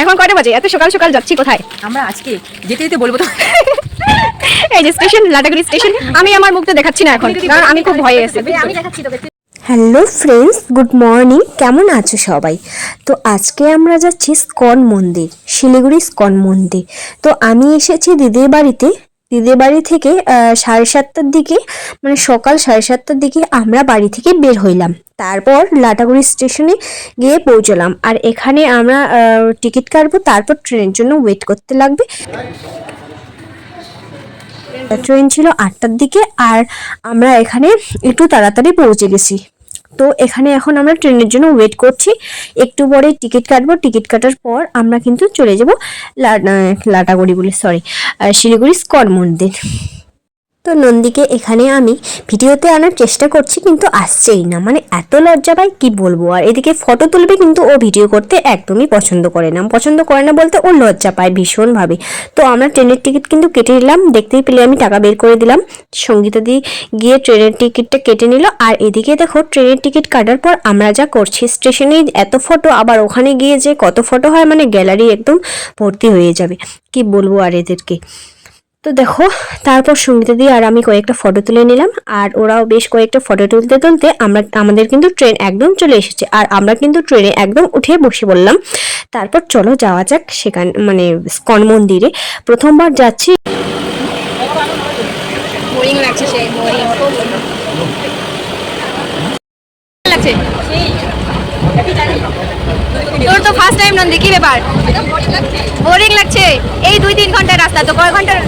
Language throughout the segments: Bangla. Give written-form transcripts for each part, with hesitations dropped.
এখন কয়টা বাজে? এত সকাল সকাল যাচ্ছি কোথায়? আমরা আজকে যেতে যেতে বলবো তো। এই যে স্টেশন, লাটাগুড়ি স্টেশন। আমি আমার মুখটা দেখাচ্ছি না এখন, কারণ আমি খুব ভয়ে আছি। আমি দেখাচ্ছি তোকে। Hello friends, good morning. কেমন আছো সবাই? তো আজকে আমরা যাচ্ছি স্কন মন্দির, শিলিগুড়ি স্কন মন্দির। তো আমি এসেছি দিদির বাড়িতে। দিদির বাড়ি থেকে 7:30টার দিকে, মানে সকাল 7:30টার দিকে আমরা বাড়ি থেকে বের হইলাম। তারপর লাটাগুড়ি স্টেশনে গিয়ে পৌঁছলাম। আর এখানে আমরা টিকিট কাটবো, তারপর ট্রেনের জন্য ওয়েট করতে লাগবে। ট্রেন ছিল 8টার দিকে, আর আমরা এখানে একটু তাড়াতাড়ি পৌঁছে গেছি। তো এখানে এখন আমরা ট্রেনের জন্য ওয়েট করছি। একটু পরে টিকিট কাটবো। টিকিট কাটার পর আমরা কিন্তু চলে যাব লাটাগুড়ি বলে সরি শিলিগুড়ি স্কন মন্দির। তো নন্দীকে এখানে আমি ভিডিওতে আনার চেষ্টা করছি, কিন্তু আসছেই না, মানে এত লজ্জা পাই কি বলবো। আর এদিকে ফটো তুলবে, কিন্তু ও ভিডিও করতে একদমই পছন্দ করে না বলতে ও লজ্জা পায় ভীষণভাবে। তো আমরা ট্রেনের টিকিট কিন্তু কেটে নিলাম। দেখতেই পেলে আমি টাকা বের করে দিলাম। সঙ্গীতা দি গিয়ে ট্রেনের টিকিটটা কেটে নিল। আর এদিকে দেখো, ট্রেনের টিকিট কাটার পর আমরা যা করছি, স্টেশনে এত ফটো, আবার ওখানে গিয়ে যে কত ফটো হয়, মানে গ্যালারি একদম ভর্তি হয়ে যাবে, কি বলবো আর এদেরকে। তো দেখো, তারপর সঙ্গীতা দিয়ে আর আমি কয়েকটা ফটো তুলে নিলাম। আর ওরাও বেশ কয়েকটা ফটো তুলতে তুলতে আমাদের কিন্তু ট্রেন একদম চলে এসেছে। আর আমরা কিন্তু ট্রেনে একদম উঠে বসে বললাম। তারপর চলো যাওয়া যাক সেখানে, মানে স্কন মন্দিরে প্রথমবার যাচ্ছি। বোরিং লাগছে, সেই বোরিং লাগছে। তোর তো ফার্স্ট টাইম নন্দী, কি ব্যাপার? বোরিং লাগছে। এই 2-3 ঘন্টার রাস্তা, তো কয় ঘন্টার?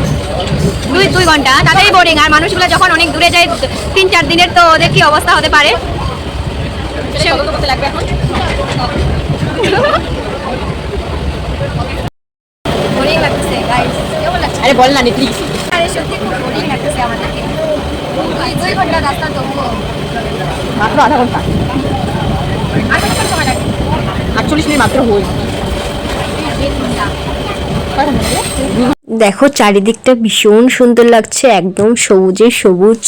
2 ঘন্টা, তাতেই বোরিং। আর মানুষগুলো যখন অনেক দূরে যায়, 3-4 দিনের, তো ওদের কি অবস্থা হতে পারে? বোরিং লাগছে গাইস, কেমন লাগছে? আরে বল না নি প্লিজ। আরে সত্যি খুব বোরিং লাগছে আমাদেরকে। 2 ঘন্টার রাস্তা, তো মাত্র আধা ঘন্টা, আর কত সময় লাগবে? 48 মিনিট মাত্র হই। দেখো চারিদিকটা ভীষণ সুন্দর লাগছে, একদম সবুজে সবুজ।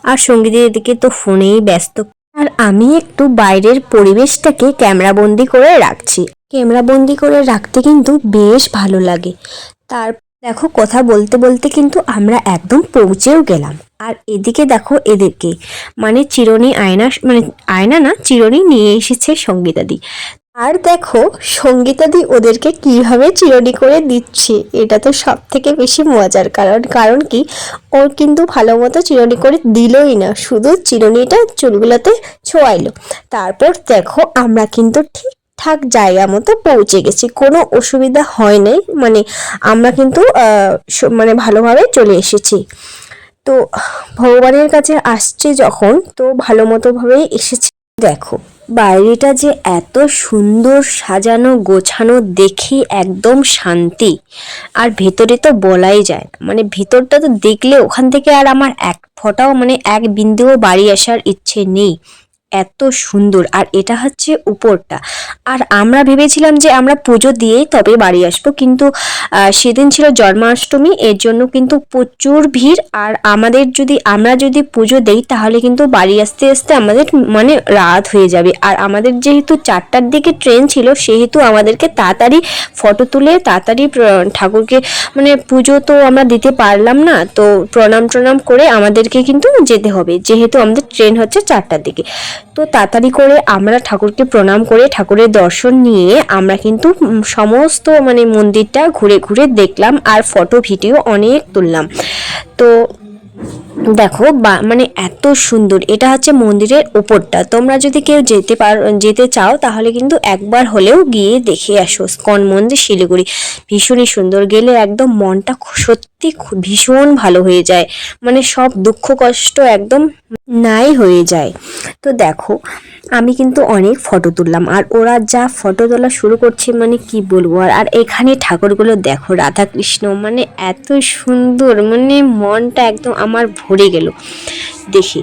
আর সঙ্গীদের এদিকে তো ফোনেই ব্যস্ত। আর আমি একটু বাইরের পরিবেশটাকে ক্যামেরাবন্দি করে রাখছি। ক্যামেরাবন্দি করে রাখতে কিন্তু বেশ ভালো লাগে। তার দেখো, কথা বলতে বলতে কিন্তু আমরা একদম পৌঁছেও গেলাম। আর এদিকে দেখো এদেরকে, মানে চিরুনি আয়না, মানে আয়না না, চিরুনি নিয়ে এসেছে সঙ্গীতাদি। আর দেখো সঙ্গীতাদি ওদেরকে কিভাবে চিরুনি করে দিচ্ছে। এটা তো সব থেকে বেশি মজার, কারণ কি, ওর কিন্তু ভালো মতো চিরুনি করে দিলই না, শুধু চিরুনিটা চুলগুলোতে ছোঁয়াইলো। তারপর দেখো আমরা কিন্তু ঠিকঠাক জায়গা মতো পৌঁছে গেছি, কোনো অসুবিধা হয় নাই, মানে আমরা কিন্তু মানে ভালোভাবে চলে এসেছি। তো ভগবানের কাছে আসছে যখন, তো ভালো মতো ভাবেই এসেছি। দেখো বাইরেটা যে এত সুন্দর সাজানো গোছানো, দেখি একদম শান্তি। আর ভেতরে তো বলাই যায় না, মানে ভেতরটা তো দেখলে ওখান থেকে আর আমার এক ফোঁটাও, মানে এক বিন্দুও বাড়ি আসার ইচ্ছে নেই, এত সুন্দর। আর এটা হচ্ছে উপরটা। আর আমরা ভেবেছিলাম যে আমরা পুজো দিয়েই তবে বাড়ি আসবো, কিন্তু সেদিন ছিল জন্মাষ্টমী, এর জন্য কিন্তু প্রচুর ভিড়। আর আমরা যদি পুজো দেই, তাহলে কিন্তু বাড়ি আসতে আসতে আমাদের মানে রাত হয়ে যাবে। আর আমাদের যেহেতু 4টার দিকে ট্রেন ছিল, সেহেতু আমাদেরকে তাড়াতাড়ি ফটো তুলে তাড়াতাড়ি ঠাকুরকে, মানে পুজো তো আমরা দিতে পারলাম না, তো প্রণাম করে আমাদেরকে কিন্তু যেতে হবে, যেহেতু আমাদের ট্রেন হচ্ছে 4টার দিকে। তো তাড়াতাড়ি করে আমরা ঠাকুরকে প্রণাম করে ঠাকুরের দর্শন নিয়ে আমরা কিন্তু সমস্ত, মানে মন্দিরটা ঘুরে ঘুরে দেখলাম। আর ফটো ভিডিও অনেক তুললাম। তো দেখো মানে এত সুন্দর। এটা হচ্ছে মন্দিরের উপরটা। তোমরা যদি কেউ যেতে চাও, তাহলে কিন্তু একবার হলেও গিয়ে দেখে আসো স্কন মন্দির শিলিগুড়ি। ভীষণই সুন্দর, গেলে একদম মনটা সত্যি ভীষণ ভালো হয়ে যায়, মানে সব দুঃখ কষ্ট একদম নাই হয়ে যায়। তো দেখো আমি কিন্তু অনেক ফটো তুললাম, আর ওরা যা ফটো তোলা শুরু করছে, মানে কি বলবো। আর এখানে ঠাকুরগুলো দেখো, রাধা কৃষ্ণ, মানে এত সুন্দর, মানে মনটা একদম আমার ভরে গেল দেখি।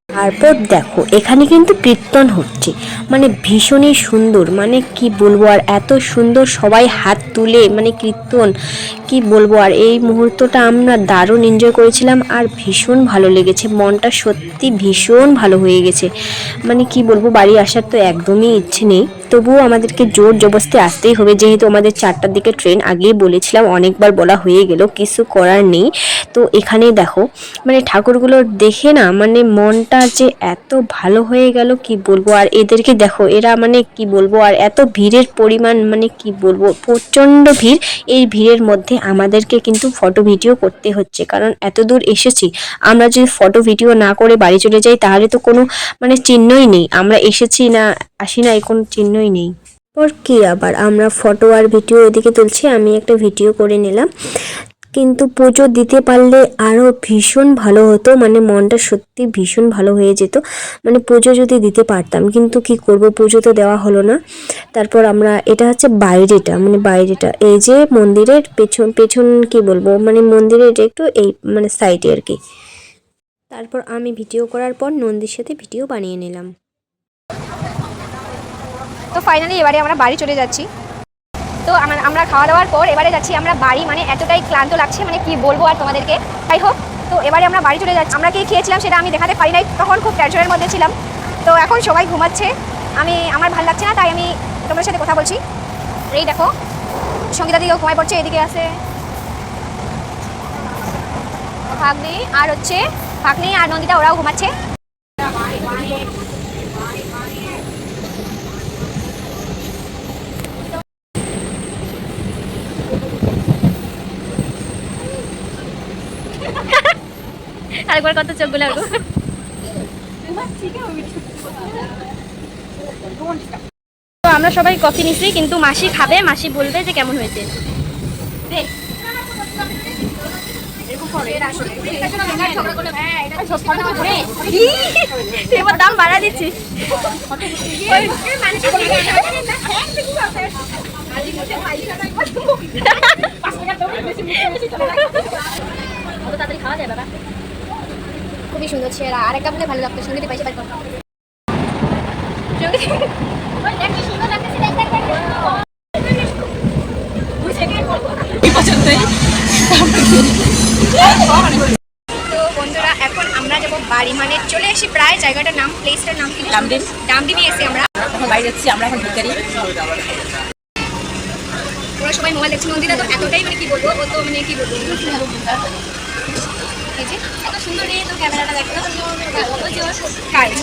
তারপর দেখো এখানে কিন্তু কীর্তন হচ্ছে, মানে ভীষণই সুন্দর, মানে কি বলবো। আর এত সুন্দর সবাই হাত তুলে, মানে কীর্তন, কি বলবো আর, এই মুহূর্তটা আমরা দারুণ এনজয় করেছিলাম আর ভীষণ ভালো লেগেছে, মনটা সত্যি ভীষণ ভালো হয়ে গেছে। মানে কি বলবো, বাড়ি আসার তো একদমই ইচ্ছে নেই, তবুও আমাদেরকে জোর জবরদস্তি আসতেই হবে, যেহেতু আমাদের 4টার দিকে ট্রেন। আগেই বলেছিলাম, অনেকবার বলা হয়ে গেল, কিছু করার নেই। তো এখানেই দেখো, মানে ঠাকুরগুলো দেখে না মানে মনটা যে এত ভালো হয়ে গেল কি বলবো। আর এদেরকে দেখো, এরা মানে কি বলবো, আর এত ভিড়ের পরিমাণ মানে কি বলবো, প্রচণ্ড ভিড়। এই ভিড়ের মধ্যে আমাদেরকে কিন্তু ফটো ভিডিও করতে হচ্ছে, কারণ এত দূর এসেছি, আমরা যদি ফটো ভিডিও না করে বাড়ি চলে যাই তাহলে তো কোনো মানে চিহ্নই নেই, আমরা এসেছি না আসি না এই কোনো চিহ্নই নেই। পর কি আবার আমরা ফটো আর ভিডিও এদিকে তুলছি, আমি একটা ভিডিও করে নিলাম। কিন্তু পুজো দিতে পারলে আরও ভীষণ ভালো হতো, মানে মনটা সত্যি ভীষণ ভালো হয়ে যেত, মানে পুজো যদি দিতে পারতাম। কিন্তু কি করব, পুজো তো দেওয়া হলো না। তারপর আমরা, এটা হচ্ছে বাইরেটা, মানে বাইরেটা এই যে মন্দিরের পেছন পেছন কি বলবো, মানে মন্দিরের এটা একটু এই মানে সাইডে আর কি। তারপর আমি ভিডিও করার পর নন্দীর সাথে ভিডিও বানিয়ে নিলাম। তো ফাইনালি এবারে আমরা বাড়ি চলে যাচ্ছি। তো আমরা খাওয়া দাওয়ার পর এবারে যাচ্ছি আমরা বাড়ি, মানে এতটাই ক্লান্ত লাগছে, মানে কি বলবো আর তোমাদেরকে। তাই হোক, তো এবারে আমরা বাড়ি চলে যাচ্ছি। আমরা কি খেয়েছিলাম সেটা আমি দেখাতে পারি নাই, তখন খুব টেনশনের মধ্যে ছিলাম। তো এখন সবাই ঘুমাচ্ছে, আমার ভালো লাগছে না, তাই আমি তোমাদের সাথে কথা বলছি। এই দেখো, সঙ্গীতা দিকেও ঘুমায় পড়ছে, এদিকে আছে ভাগ্নি আর হচ্ছে ভাগ্নি আর নন্দিতা, ওরাও ঘুমাচ্ছে। আরেকবার কত চোখ গুলো তো আমরা সবাই কফি নিচ্ছি, কিন্তু মাসি খাবে, মাসি বলবে যে কেমন হয়েছে। এবার দাম বাড়া দিচ্ছি। তাড়াতাড়ি খাওয়া যায় বাবা, খুবই সুন্দর ছেড়া। আরেকটা বলে ভালো লাগতো, সঙ্গীতে পয়সা পাই করতাম। তো বন্ধুরা, এখন আমরা যাবো বাড়ি, মানে চলে আসি প্রায়। জায়গাটার নাম, প্লেসটার নাম কি? ডামডিম। ডামডিমে এসে আমরা এখন বাইরে যাচ্ছি, আমরা এখন ভিখারি। ওরা সবাই মোবাইল দেখছি। নন্দিতা তো এতটাই মানে কি বলবো, ও তো মানে কি বলবো, এই যে এত সুন্দর এই তো ক্যামেরাটা দেখো, গাইস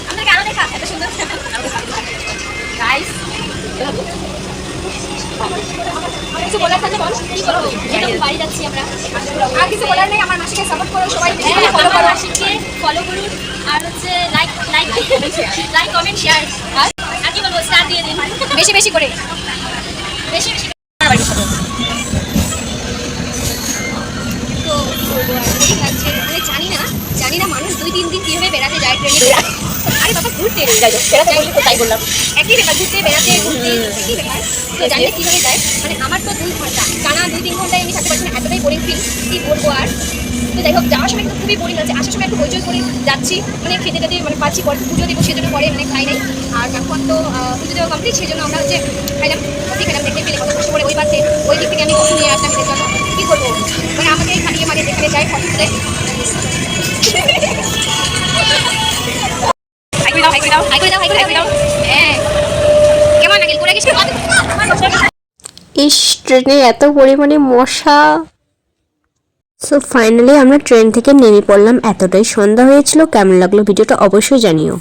আমরা কেন দেখা এত সুন্দর গাইস। কিছু বলার থাকলে বল, কি বলবো, এটা বাড়ি যাচ্ছি আমরা। আর কিছু বলার নেই, আমার মাসিকে সাপোর্ট করো সবাই, ফলো করো, মাসিকে ফলো করুন, আর হচ্ছে লাইক কমেন্ট শেয়ার, আর কি বলবো, স্টার দিয়ে দিন বেশি বেশি করে, বেশি বেশি। তো মানে জানি না মানুষ 2-3 দিন কিভাবে বেড়াতে যায় ট্রেনে। আরে বাবা, ঘুরতে তাই বললাম, একই ব্যাপার, ঘুরতে বেড়াতে ঘুরতে একই ব্যাপার। তো জানি না কীভাবে যায়, মানে আমার তো 2 ঘন্টা টানা 2-3 ঘন্টায় আমি থাকতে পারছি না, এতটাই বোরিং ফিল, কী বলবো আর। তো যাই হোক, যাওয়ার সময় একটু খুবই বোরিং আছে, আসার সময় একটু হইচই করে যাচ্ছি, মানে খেতে খেতে মানে পাচ্ছি। পরে পুজো দেবো, সেজন্য পরে মানে খাই নাই। আর এখন তো পুজো দেওয়া কমপ্লিট, সেই জন্য আমরা হচ্ছে খাইলাম, কফি খেলাম, দেখতে পেলে কত কষ্ট করে ওই পাশে ওই দিক থেকে আমি কফি নিয়ে আসলাম এদের জন্য। কী করবো, মানে আমাকে খাটিয়ে মানে যেখানে যাই কফি তুলে কেমন লাগে করে গেছি। ইস, ট্রেনে এত পরিমাণে মশা। সো ফাইনালি আমরা ট্রেন থেকে নেমে পড়লাম, এতটাই সন্ধ্যা হয়েছিল। কেমন লাগলো ভিডিওটা অবশ্যই জানিও।